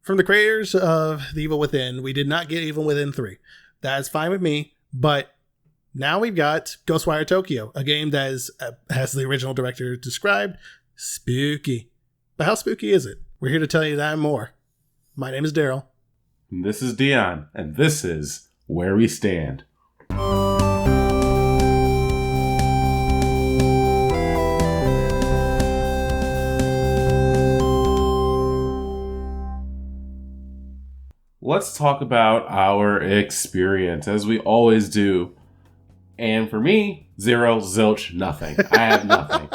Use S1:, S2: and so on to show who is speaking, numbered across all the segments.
S1: from the creators of The Evil Within, we did not get Evil Within 3. That is fine with me, but now we've got Ghostwire Tokyo, a game that is, as the original director described, spooky. But how spooky is it? We're here to tell you that and more. My name is Daryl.
S2: And this is Dion, and this is Where We Stand. Let's talk about our experience, as we always do. And for me, zero, zilch, nothing. I have nothing.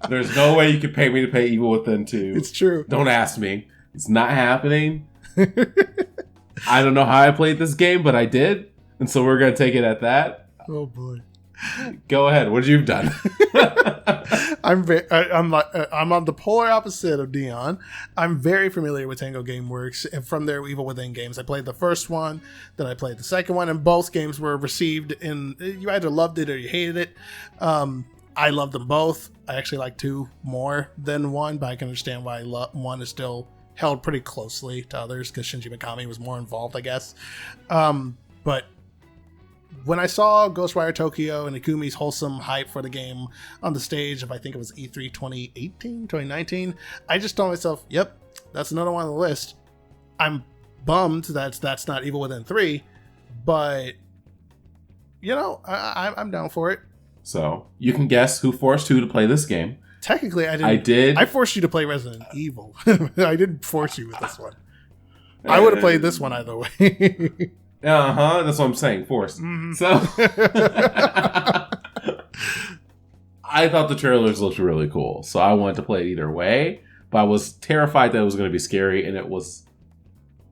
S2: There's no way you could pay me to play Evil Within 2.
S1: It's true.
S2: Don't ask me. It's not happening. I don't know how I played this game, but I did. And so we're going to take it at that.
S1: Oh, boy.
S2: Go ahead. What have you done?
S1: I'm on the polar opposite of Dion. I'm very familiar with Tango Gameworks and from their Evil Within games. I played the first one, then I played the second one, and both games were received in, you either loved it or you hated it. I loved them both. I actually like 2 more than 1, but I can understand why 1 is still held pretty closely to others because Shinji Mikami was more involved, I guess. But when I saw Ghostwire Tokyo and Ikumi's wholesome hype for the game on the stage of, I think it was E3 2019, I just told myself, yep, that's another one on the list. I'm bummed that's not Evil Within 3, but, you know, I'm down for it.
S2: So, you can guess who forced who to play this game.
S1: Technically, I didn't.
S2: I did.
S1: I forced you to play Resident Evil. I didn't force you with this one. I would have played this one either way.
S2: That's what I'm saying. Forced. Mm-hmm. So I thought the trailers looked really cool, so I wanted to play it either way. But I was terrified that it was going to be scary, and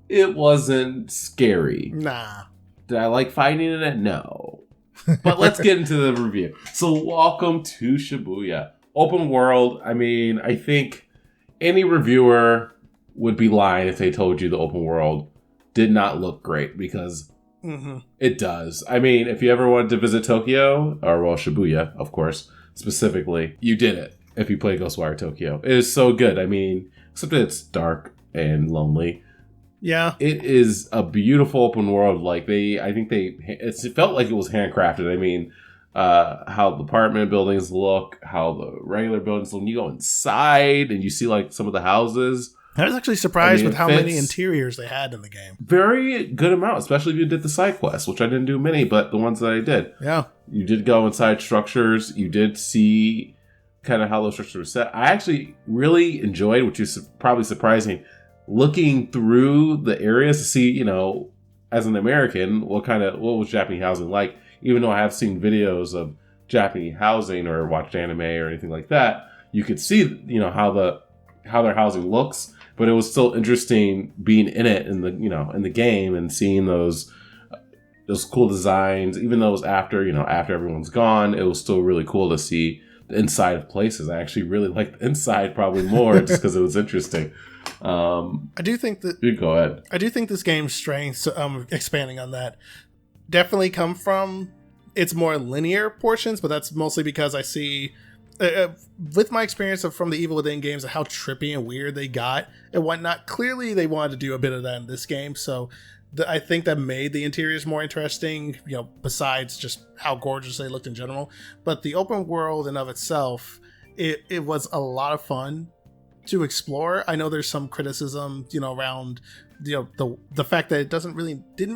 S2: it wasn't scary.
S1: Nah.
S2: Did I like fighting in it? No. But let's get into the review. So welcome to Shibuya. Open world. I mean, I think any reviewer would be lying if they told you the open world did not look great, because it does. I mean, if you ever wanted to visit Tokyo, or well, Shibuya, of course, specifically, you did it if you play Ghostwire Tokyo. It is so good. I mean, except that it's dark and lonely.
S1: Yeah.
S2: It is a beautiful open world. It felt like it was handcrafted. I mean, how the apartment buildings look, how the regular buildings look. You go inside and you see like some of the houses.
S1: I was actually surprised with how many interiors they had in the game.
S2: Very good amount, especially if you did the side quests, which I didn't do many, but the ones that I did.
S1: Yeah. You
S2: did go inside structures. You did see kind of how those structures were set. I actually really enjoyed, which is probably surprising, looking through the areas to see, you know, as an American, what was Japanese housing like, even though I have seen videos of Japanese housing or watched anime or anything like that. You could see, you know, how their housing looks. But it was still interesting being in it in the game and seeing those cool designs. Even though it was after everyone's gone, it was still really cool to see the inside of places. I actually really liked the inside probably more just because it was interesting.
S1: I do think that
S2: you go ahead.
S1: I do think this game's strengths, expanding on that, definitely come from its more linear portions, but that's mostly because I see. With my experience from the Evil Within games and how trippy and weird they got and whatnot, clearly they wanted to do a bit of that in this game. So I think that made the interiors more interesting, you know, besides just how gorgeous they looked in general. But the open world in of itself, it was a lot of fun to explore. I know there's some criticism, you know, around, you know, the fact that it didn't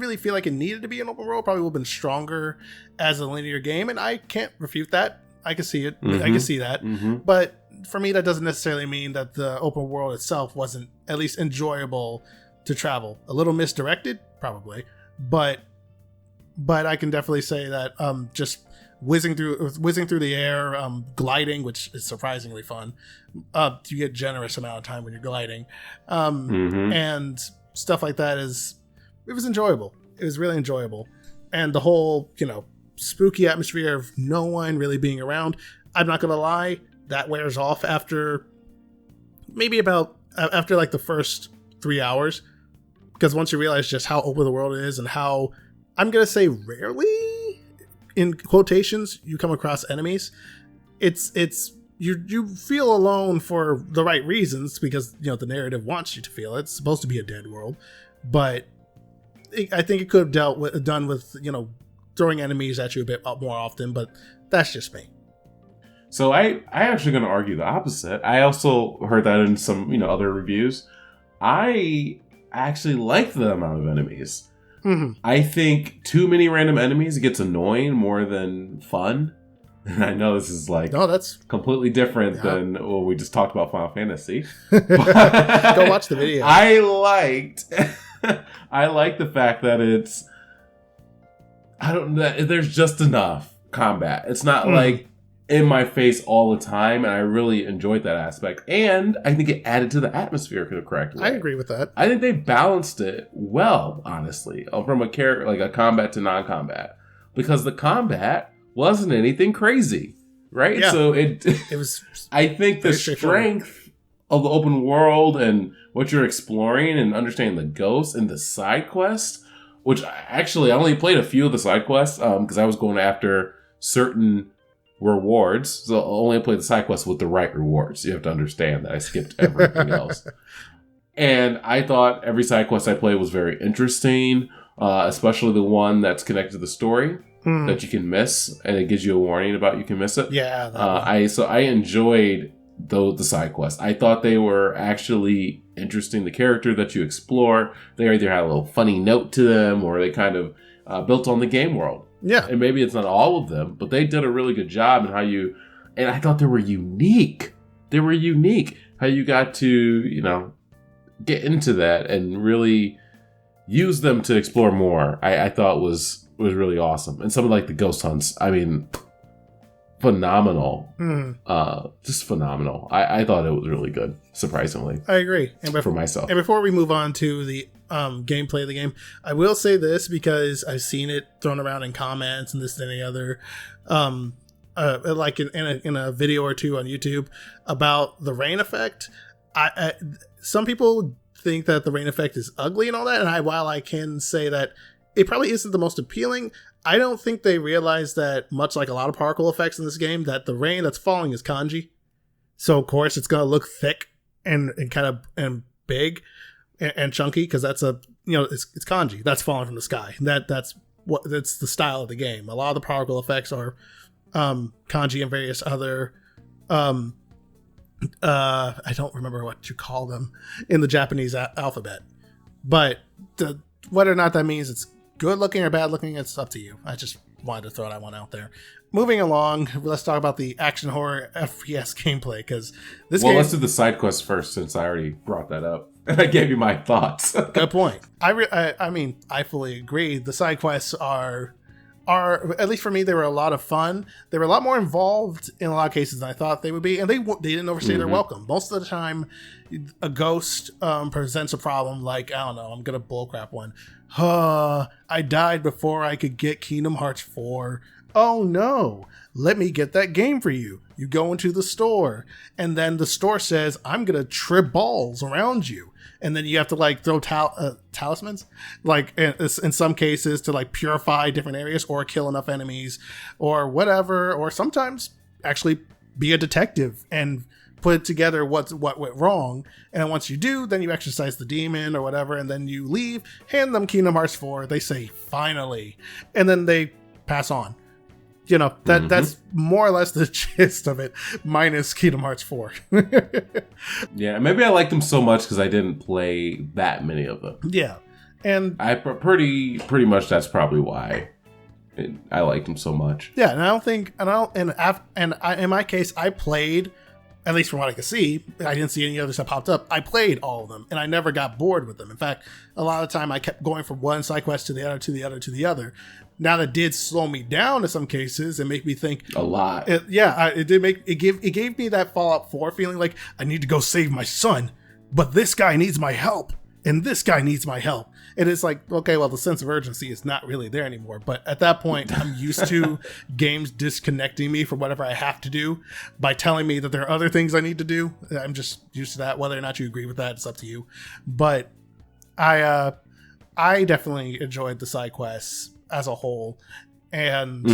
S1: really feel like it needed to be an open world. Probably would have been stronger as a linear game, and I can't refute that. I can see it. I can see that. But for me, that doesn't necessarily mean that the open world itself wasn't at least enjoyable to travel. A little misdirected, probably. But I can definitely say that just whizzing through the air, gliding, which is surprisingly fun. You get a generous amount of time when you're gliding. And stuff like that it was enjoyable. It was really enjoyable. And the whole, you know, spooky atmosphere of no one really being around, I'm not gonna lie, that wears off after like the first 3 hours, because once you realize just how open the world is and how, I'm gonna say, rarely in quotations you come across enemies, it's you feel alone for the right reasons because the narrative wants you to feel it. It's supposed to be a dead world, but I think it could have done with throwing enemies at you a bit more often. But that's just me.
S2: So I actually going to argue the opposite. I also heard that in some other reviews. I actually like the amount of enemies.
S1: Mm-hmm.
S2: I think too many random enemies gets annoying more than fun. And I know this is
S1: that's
S2: completely different than what we just talked about Final Fantasy.
S1: Go watch the video.
S2: I liked the fact that there's just enough combat. It's not like in my face all the time, and I really enjoyed that aspect. And I think it added to the atmosphere in a correct way.
S1: I agree with that.
S2: I think they balanced it well, honestly, from a character like a combat to non-combat, because the combat wasn't anything crazy, right?
S1: Yeah.
S2: So it
S1: was.
S2: I think the strength of the open world and what you're exploring and understanding the ghosts and the side quests, which I only played a few of the side quests because I was going after certain rewards, so I only played the side quests with the right rewards. You have to understand that I skipped everything else. And I thought every side quest I played was very interesting, especially the one that's connected to the story that you can miss, and it gives you a warning about you can miss it.
S1: Yeah.
S2: I enjoyed the side quests. I thought they were actually interesting. The character that you explore, they either had a little funny note to them, or they kind of built on the game world.
S1: Yeah.
S2: And maybe it's not all of them, but they did a really good job in and I thought they were unique. They were unique. How you got to, get into that and really use them to explore more. I thought was really awesome. And some of the ghost hunts, I mean, phenomenal. Just phenomenal. I thought it was really good, surprisingly.
S1: I agree.
S2: For myself.
S1: And before we move on to the gameplay of the game, I will say this because I've seen it thrown around in comments and this and any other like in a video or two on YouTube about the rain effect. Some people think that the rain effect is ugly and all that, and while I can say that it probably isn't the most appealing, I don't think they realize that, much like a lot of particle effects in this game, that the rain that's falling is kanji. So of course it's going to look thick and kind of and big and chunky because that's it's kanji that's falling from the sky. That's the style of the game. A lot of the particle effects are kanji and various other I don't remember what you call them in the Japanese alphabet, but whether or not that means it's good looking or bad looking, it's up to you. I just wanted to throw that one out there. Moving along, let's talk about the action horror FPS gameplay, because
S2: let's do the side quest first, since I already brought that up and I gave you my thoughts.
S1: Good point. I mean, I fully agree. The side quests are, at least for me, they were a lot of fun. They were a lot more involved in a lot of cases than I thought they would be, and they didn't overstay their welcome. Most of the time, a ghost presents a problem like, I don't know, I'm gonna bullcrap one. I died before I could get Kingdom Hearts 4. Oh no, let me get that game for you. You go into the store, and then the store says, I'm gonna trip balls around you. And then you have to throw talismans, in some cases to purify different areas or kill enough enemies or whatever, or sometimes actually be a detective and put together what went wrong. And then once you do, then you exorcise the demon or whatever, and then you leave, hand them Kingdom Hearts 4. They say, finally. And then they pass on. That's more or less the gist of it, minus Kingdom Hearts 4.
S2: Yeah, maybe I liked them so much because I didn't play that many of them.
S1: Yeah. And
S2: I pretty much that's probably why I liked them so much.
S1: Yeah, and I don't think, in my case, I played, at least from what I could see, I didn't see any others that popped up. I played all of them, and I never got bored with them. In fact, a lot of the time I kept going from one side quest to the other, to the other, to the other. Now that did slow me down in some cases and make me think
S2: a lot.
S1: It gave me that Fallout 4 feeling like I need to go save my son, but this guy needs my help, and this guy needs my help. And it's like, okay, well, the sense of urgency is not really there anymore. But at that point, I'm used to games disconnecting me from whatever I have to do by telling me that there are other things I need to do. I'm just used to that. Whether or not you agree with that, it's up to you. But I definitely enjoyed the side quests as a whole, and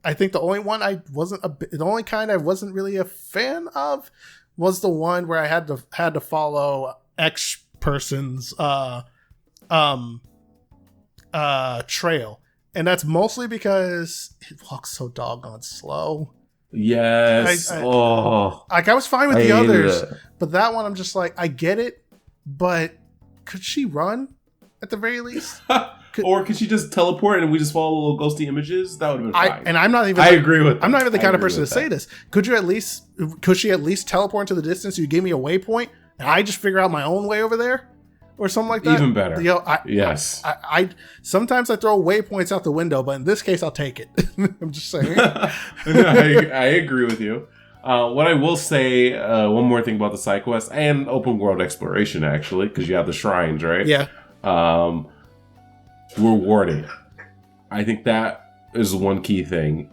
S1: I think the only one the only kind I wasn't really a fan of was the one where I had to follow X person's trail, and that's mostly because it walks so doggone slow.
S2: Yes.
S1: I was fine with the others, but that one I'm just like, I get it, but could she run at the very least?
S2: Or could she just teleport and we just follow little ghosty images? That would have been fine.
S1: And I'm not even.
S2: I agree with that.
S1: I'm not even the kind of person to say this. Could she at least teleport into the distance? You give me a waypoint, and I just figure out my own way over there, or something like that.
S2: Even better.
S1: Yes. I sometimes I throw waypoints out the window, but in this case, I'll take it. I'm just saying.
S2: I agree with you. What I will say, one more thing about the side quest and open world exploration, actually, because you have the shrines, right?
S1: Yeah.
S2: Rewarding. I think that is one key thing.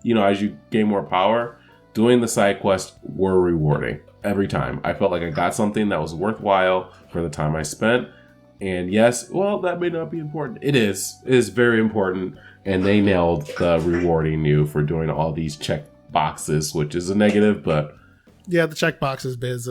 S2: As you gain more power, doing the side quests were rewarding every time. I felt like I got something that was worthwhile for the time I spent. And yes, well, that may not be important. It is. It is very important. And they nailed the rewarding you for doing all these check boxes, which is a negative, but
S1: yeah, the check boxes biz.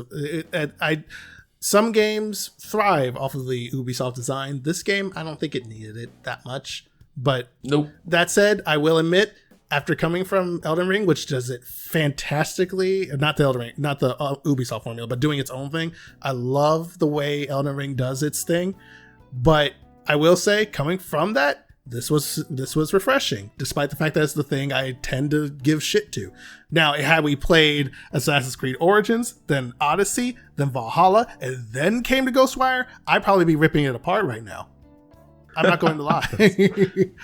S1: Some games thrive off of the Ubisoft design. This game, I don't think it needed it that much. But
S2: nope.
S1: That said, I will admit, after coming from Elden Ring, which does it fantastically, not the Elden Ring, not the Ubisoft formula, but doing its own thing, I love the way Elden Ring does its thing. But I will say, coming from that, this was refreshing, despite the fact that it's the thing I tend to give shit to. Now, had we played Assassin's Creed Origins, then Odyssey, then Valhalla, and then came to Ghostwire, I'd probably be ripping it apart right now. I'm not going to lie.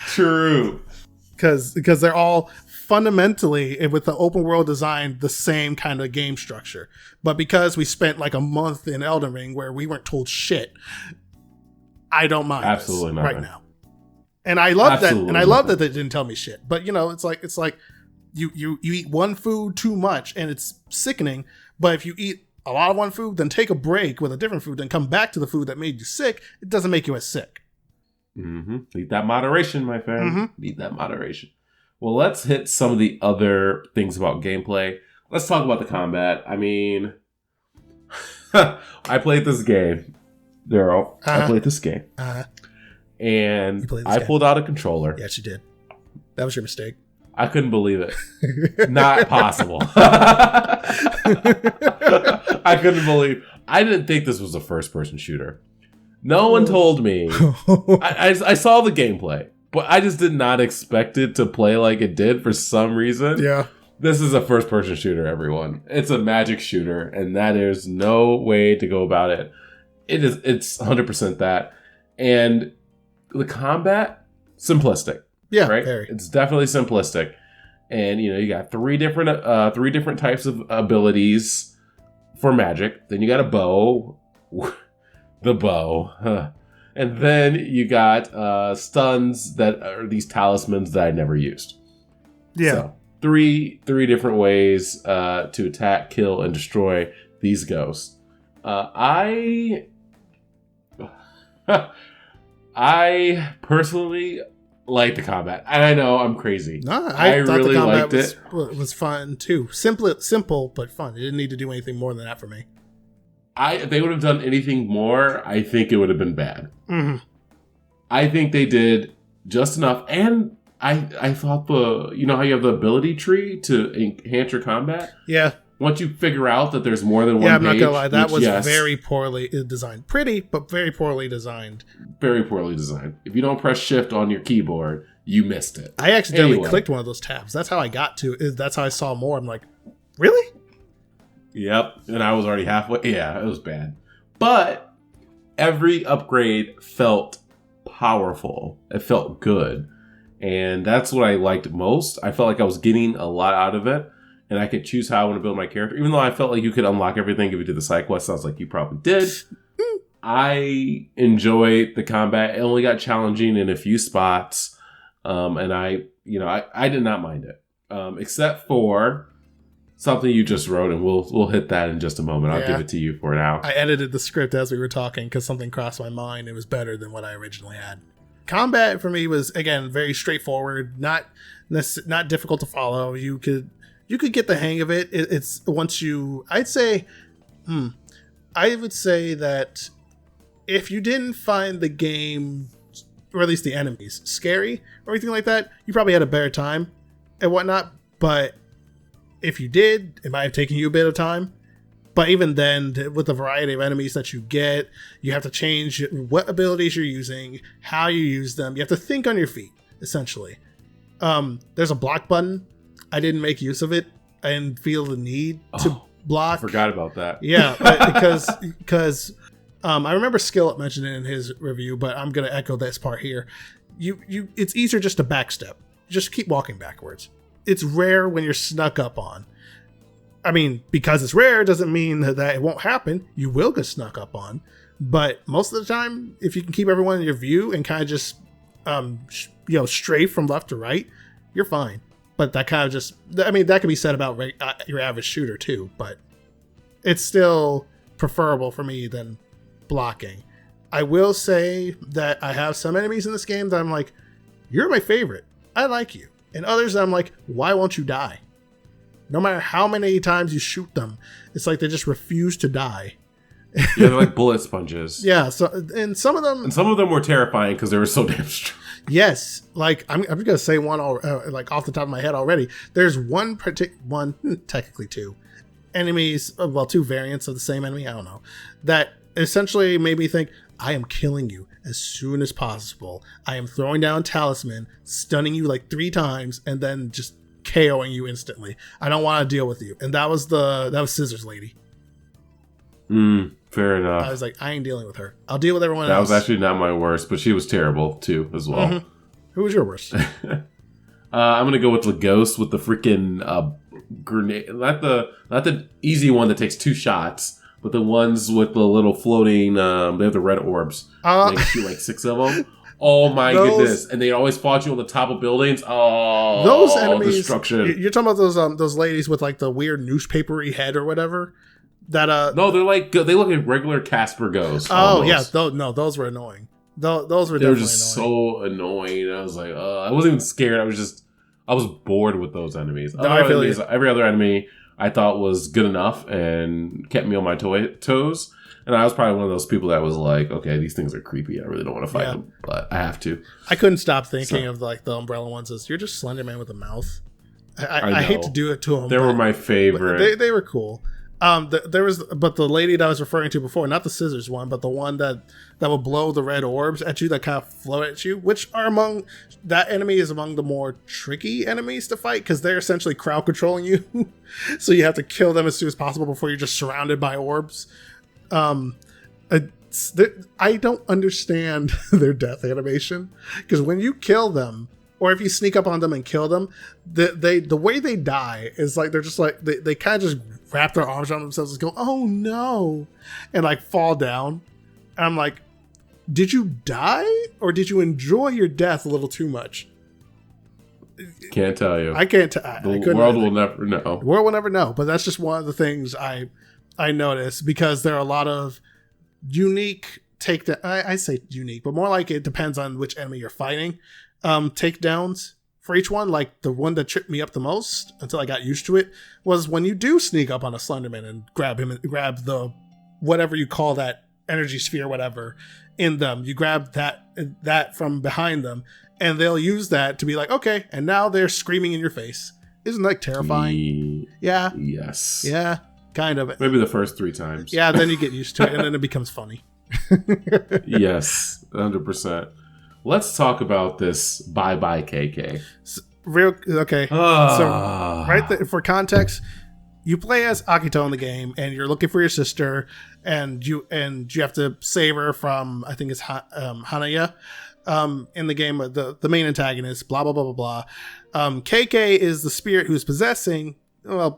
S2: True.
S1: Because they're all fundamentally, with the open world design, the same kind of game structure. But because we spent like a month in Elden Ring where we weren't told shit, I don't mind
S2: absolutely
S1: this right now. And I love
S2: absolutely
S1: that, and I love that they didn't tell me shit. But it's like you eat one food too much and it's sickening. But if you eat a lot of one food, then take a break with a different food, then come back to the food that made you sick, it doesn't make you as sick.
S2: Mm-hmm. Need that moderation, my friend. Mm-hmm. Need that moderation. Well, let's hit some of the other things about gameplay. Let's talk about the combat. I mean, I played this game, Daryl. I played this game. And I pulled out a controller.
S1: Yes, you did. That was your mistake.
S2: I couldn't believe it. Not possible. I couldn't believe. I didn't think this was a first-person shooter. No one told me. I saw the gameplay, but I just did not expect it to play like it did for some reason.
S1: Yeah.
S2: This is a first-person shooter, everyone. It's a magic shooter, and that is no way to go about it. It's 100% that. And the combat, simplistic.
S1: Yeah,
S2: right.
S1: Very.
S2: It's definitely simplistic, and you got three different types of abilities for magic. Then you got a bow, the bow, and then you got stuns that are these talismans that I never used.
S1: Yeah,
S2: so, three different ways to attack, kill, and destroy these ghosts. I personally like the combat, and I know I'm crazy.
S1: No, I thought
S2: really
S1: the combat
S2: was
S1: fun too. Simple but fun. It didn't need to do anything more than that for me.
S2: If they would have done anything more, I think it would have been bad.
S1: Mm-hmm.
S2: I think they did just enough, and I thought how you have the ability tree to enhance your combat.
S1: Yeah.
S2: Once you figure out that there's more than one page.
S1: Yeah, I'm not gonna lie. That was very poorly designed. Pretty, but very poorly designed.
S2: Very poorly designed. If you don't press shift on your keyboard, you missed it.
S1: I accidentally clicked one of those tabs. That's how I got to it. That's how I saw more. I'm like, really?
S2: Yep. And I was already halfway. Yeah, it was bad. But every upgrade felt powerful. It felt good. And that's what I liked most. I felt like I was getting a lot out of it. And I could choose how I want to build my character. Even though I felt like you could unlock everything if you did the side quest. Sounds like you probably did. I enjoyed the combat. It only got challenging in a few spots. And I did not mind it. Except for something you just wrote. And we'll hit that in just a moment. I'll give it to you for now.
S1: I edited the script as we were talking because something crossed my mind. It was better than what I originally had. combat for me was, again, very straightforward, not difficult to follow. You could get the hang of it. It's once you, I would say that if you didn't find the game, or at least the enemies, scary or anything like that, you probably had a better time and whatnot. But if you did, it might have taken you a bit of time. But even then, with the variety of enemies that you get, you have to change what abilities you're using, how you use them. You have to think on your feet, essentially. There's a block button. I didn't make use of it. I didn't feel the need to block.
S2: I forgot about that.
S1: Yeah, because I remember Skillet mentioned it in his review, but I'm going to echo this part here. It's easier just to backstep. Just keep walking backwards. It's rare when you're snuck up on. I mean, because it's rare doesn't mean that it won't happen. You will get snuck up on. But most of the time, if you can keep everyone in your view and kind of just, stray from left to right, you're fine. But that kind of just, I mean, that could be said about your average shooter too. But it's still preferable for me than blocking. I will say that I have some enemies in this game that I'm like, you're my favorite. I like you. And others that I'm like, why won't you die? No matter how many times you shoot them, it's like they just refuse to die.
S2: Yeah, they're like bullet sponges.
S1: Yeah, and some of them
S2: were terrifying because they were so damn strong.
S1: Yes, like I'm just gonna say one, like off the top of my head already. There's technically two enemies, two variants of the same enemy. I don't know, that essentially made me think, I am killing you as soon as possible. I am throwing down talisman, stunning you like 3 times, and then just KOing you instantly. I don't want to deal with you. And that was Scissors Lady.
S2: Fair enough.
S1: I was like, I ain't dealing with her. I'll deal with everyone
S2: else.
S1: else.
S2: That was actually not my worst, but she was terrible too, as well.
S1: Mm-hmm. Who was your worst?
S2: I'm gonna go with the ghost with the freaking grenade. Not the easy one that takes 2 shots, but the ones with the little floating. They have the red orbs. They shoot like 6 of them. Oh my goodness! And they always fought you on the top of buildings. Oh,
S1: those enemies!
S2: Destruction.
S1: You're talking about those ladies with like the weird newspapery head or whatever. That
S2: no, they look like regular Casper ghosts.
S1: Oh yeah, those were annoying. Those were definitely
S2: just so annoying. I was like, I wasn't even scared. I was bored with those enemies. Every other enemy I thought was good enough and kept me on my toes. And I was probably one of those people that was like, okay, these things are creepy. I really don't want to fight them, but I have to.
S1: I couldn't stop thinking of like the umbrella ones as you're just Slender Man with a mouth. I hate to do it to them.
S2: They were my favorite.
S1: They were cool. But the lady that I was referring to before, not the scissors one, but the one that would blow the red orbs at you that kind of float at you, which are that enemy is among the more tricky enemies to fight because they're essentially crowd controlling you. So you have to kill them as soon as possible before you're just surrounded by orbs. I don't understand their death animation because when you kill them, or if you sneak up on them and kill them, the way they die is like they're just like they kind of just wrap their arms around themselves and go, oh no, and like fall down. And I'm like, did you die or did you enjoy your death a little too much?
S2: Can't tell you.
S1: I can't tell.
S2: The world will never know.
S1: The world will never know. But that's just one of the things I noticed because there are a lot of unique takedown. I say unique, but more like it depends on which enemy you're fighting. Takedowns for each one. Like the one that tripped me up the most until I got used to it was when you do sneak up on a Slenderman and grab him and grab the whatever you call that energy sphere, whatever in them. You grab that from behind them, and they'll use that to be like, okay, and now they're screaming in your face. Isn't that terrifying? Yeah.
S2: Yes.
S1: Yeah. Kind of.
S2: Maybe the first 3 times.
S1: Yeah, then you get used to it, and then it becomes funny.
S2: Yes, 100%. Let's talk about this bye-bye KK.
S1: Okay. So, for context, you play as Akito in the game, and you're looking for your sister, and you have to save her from, I think it's Hanaya, in the game, the main antagonist, blah, blah, blah, blah, blah. KK is the spirit who's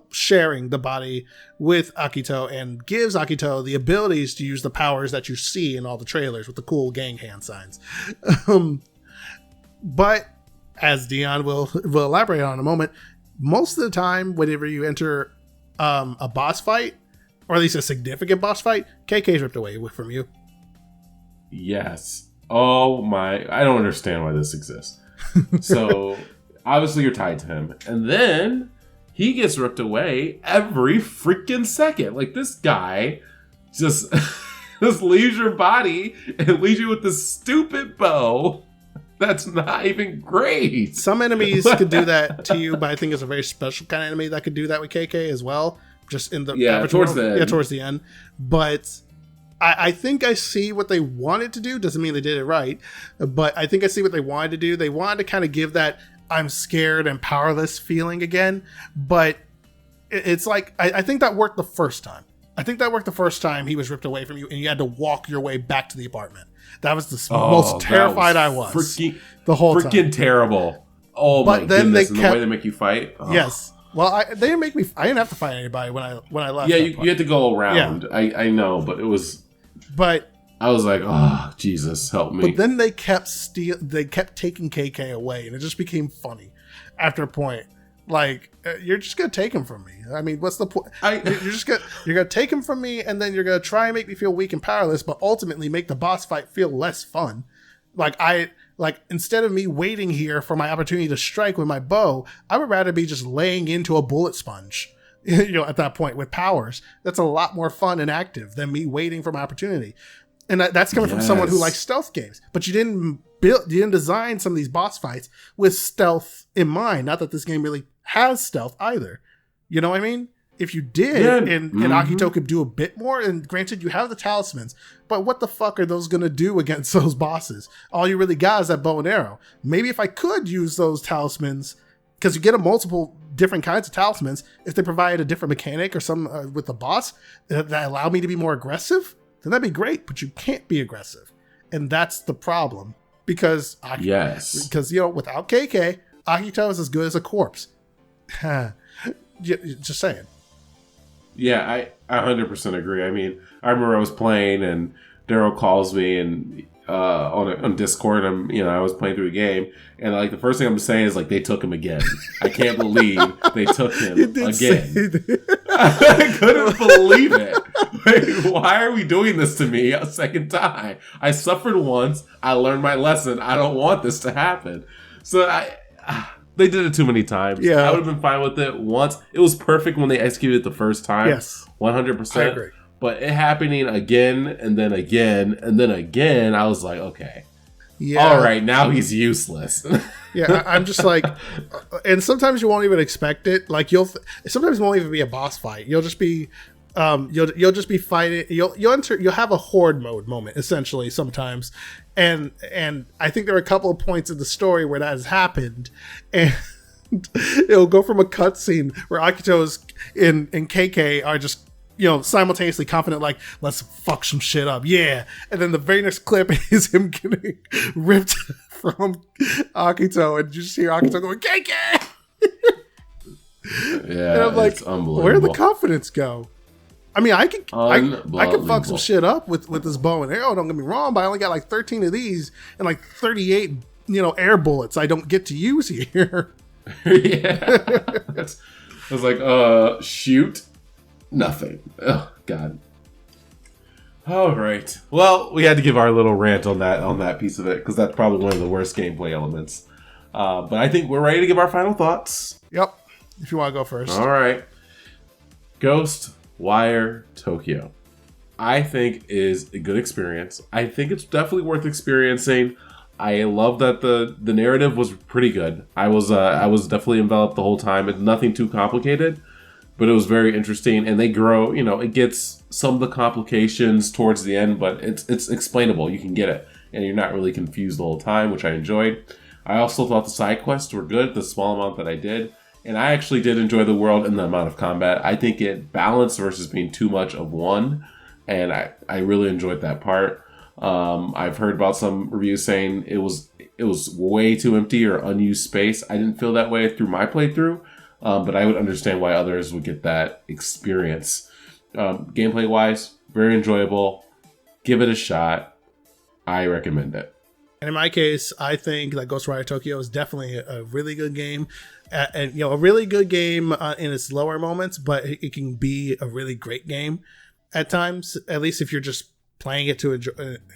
S1: sharing the body with Akito and gives Akito the abilities to use the powers that you see in all the trailers with the cool gang hand signs. But as Dion will elaborate on in a moment, most of the time, whenever you enter a boss fight, or at least a significant boss fight, KK's ripped away from you.
S2: Yes. Oh my, I don't understand why this exists. So obviously you're tied to him. And then he gets ripped away every freaking second. Like this guy just just leaves your body and leaves you with this stupid bow that's not even great.
S1: Some enemies could do that to you, but I think it's a very special kind of enemy that could do that with KK as well. Just in the
S2: towards the end.
S1: Yeah, towards the end. But I think I see what they wanted to do. Doesn't mean they did it right, but I think I see what they wanted to do. They wanted to kind of give that I'm scared and powerless feeling again, but it's like I think that worked the first time. I think that worked the first time he was ripped away from you and you had to walk your way back to the apartment. That was the most terrified I was the whole time.
S2: Freaking terrible. Oh but my then goodness, and the way they make you fight. Oh.
S1: Yes. Well, they didn't make me. I didn't have to fight anybody when I left.
S2: Yeah, you had to go around. Yeah. I know, but it was.
S1: But
S2: I was like, oh Jesus, help me.
S1: But then they kept taking KK away, and it just became funny. After a point, like you're just gonna take him from me. I mean, what's the point? You're gonna take him from me, and then you're gonna try and make me feel weak and powerless, but ultimately make the boss fight feel less fun. Like instead of me waiting here for my opportunity to strike with my bow, I would rather be just laying into a bullet sponge. At that point with powers, that's a lot more fun and active than me waiting for my opportunity. And that's coming from someone who likes stealth games. But you didn't design some of these boss fights with stealth in mind. Not that this game really has stealth either. You know what I mean? If you did, and Akito could do a bit more, and granted, you have the talismans, but what the fuck are those going to do against those bosses? All you really got is that bow and arrow. Maybe if I could use those talismans, because you get a multiple different kinds of talismans, if they provide a different mechanic or some with the boss that allow me to be more aggressive, then that'd be great, but you can't be aggressive. And that's the problem. Because, without KK, Akito is as good as a corpse. Just saying.
S2: Yeah, I 100% agree. I mean, I remember I was playing and Daryl calls me and on Discord, I was playing through the game, and like the first thing I'm saying is like they took him again. I can't believe they took him again. I couldn't believe it. Like, why are we doing this to me a second time? I suffered once. I learned my lesson. I don't want this to happen. So they did it too many times.
S1: Yeah,
S2: I would have been fine with it once. It was perfect when they executed it the first time.
S1: Yes,
S2: 100%.
S1: I agree.
S2: But it happening again and then again and then again, I was like, okay. Yeah. All right, now he's useless.
S1: Yeah, I'm just like, and sometimes you won't even expect it. Like sometimes it won't even be a boss fight. You'll just be, you'll just be fighting. You'll have a horde mode moment essentially sometimes, and I think there are a couple of points in the story where that has happened, and it'll go from a cutscene where Akito's and KK are just simultaneously confident, like, let's fuck some shit up, yeah. And then the very next clip is him getting ripped from Akito, and you just hear Akito going, KK!
S2: Yeah,
S1: and I'm like,
S2: it's unbelievable.
S1: Where'd the confidence go? I mean, I can fuck some shit up with this bow and arrow, don't get me wrong, but I only got like 13 of these and like 38, air bullets I don't get to use here.
S2: Yeah. I was like, shoot. Nothing. Oh, God. All right. Well, we had to give our little rant on that piece of it, because that's probably one of the worst gameplay elements. But I think we're ready to give our final thoughts.
S1: Yep. If you want to go first.
S2: All right. Ghostwire Tokyo, I think, is a good experience. I think it's definitely worth experiencing. I love that the narrative was pretty good. I was definitely enveloped the whole time. It's nothing too complicated, but it was very interesting, and they grow, it gets some of the complications towards the end, but it's explainable. You can get it, and you're not really confused the whole time, which I enjoyed. I also thought the side quests were good, the small amount that I did, and I actually did enjoy the world and the amount of combat. I think it balanced versus being too much of one, and I really enjoyed that part. I've heard about some reviews saying it was way too empty or unused space. I didn't feel that way through my playthrough. But I would understand why others would get that experience. Gameplay-wise, very enjoyable. Give it a shot. I recommend it.
S1: And in my case, I think that Ghostwire Tokyo is definitely a really good game. And a really good game in its lower moments, but it can be a really great game at times. At least if you're just playing it to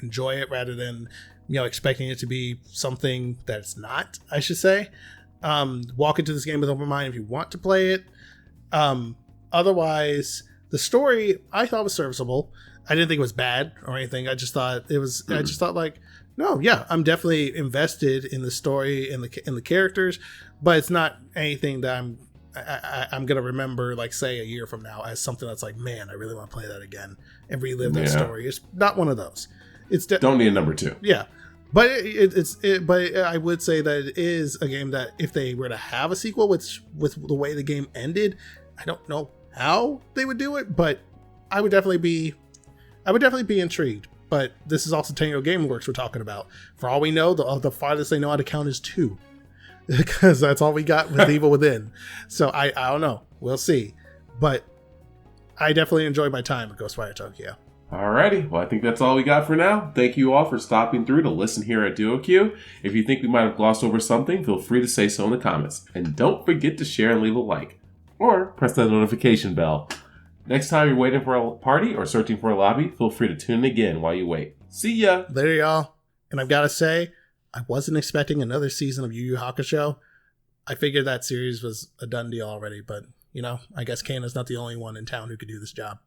S1: enjoy it rather than, expecting it to be something that it's not, I should say. Walk into this game with open mind if you want to play it. Otherwise, the story I thought was serviceable. I didn't think it was bad or anything. I just thought it was. I just thought like, no, yeah, I'm definitely invested in the story and the characters, but it's not anything that I'm gonna remember, like, say, a year from now as something that's like, man, I really want to play that again and relive that story. It's not one of those. It's
S2: don't need a number 2.
S1: Yeah, but but I would say that it is a game that if they were to have a sequel, which with the way the game ended, I don't know how they would do it, but I would definitely be intrigued. But this is also Tango Gameworks we're talking about. For all we know, the farthest they know how to count is 2. Because that's all we got with Evil Within. So I don't know. We'll see. But I definitely enjoyed my time with Ghostwire Tokyo.
S2: Alrighty, well, I think that's all we got for now. Thank you all for stopping through to listen here at DuoQueue. If you think we might have glossed over something, feel free to say so in the comments. And don't forget to share and leave a like. Or press that notification bell. Next time you're waiting for a party or searching for a lobby, feel free to tune in again while you wait. See ya!
S1: Later, y'all. And I've got to say, I wasn't expecting another season of Yu Yu Hakusho. I figured that series was a done deal already, but, I guess Kana's not the only one in town who could do this job.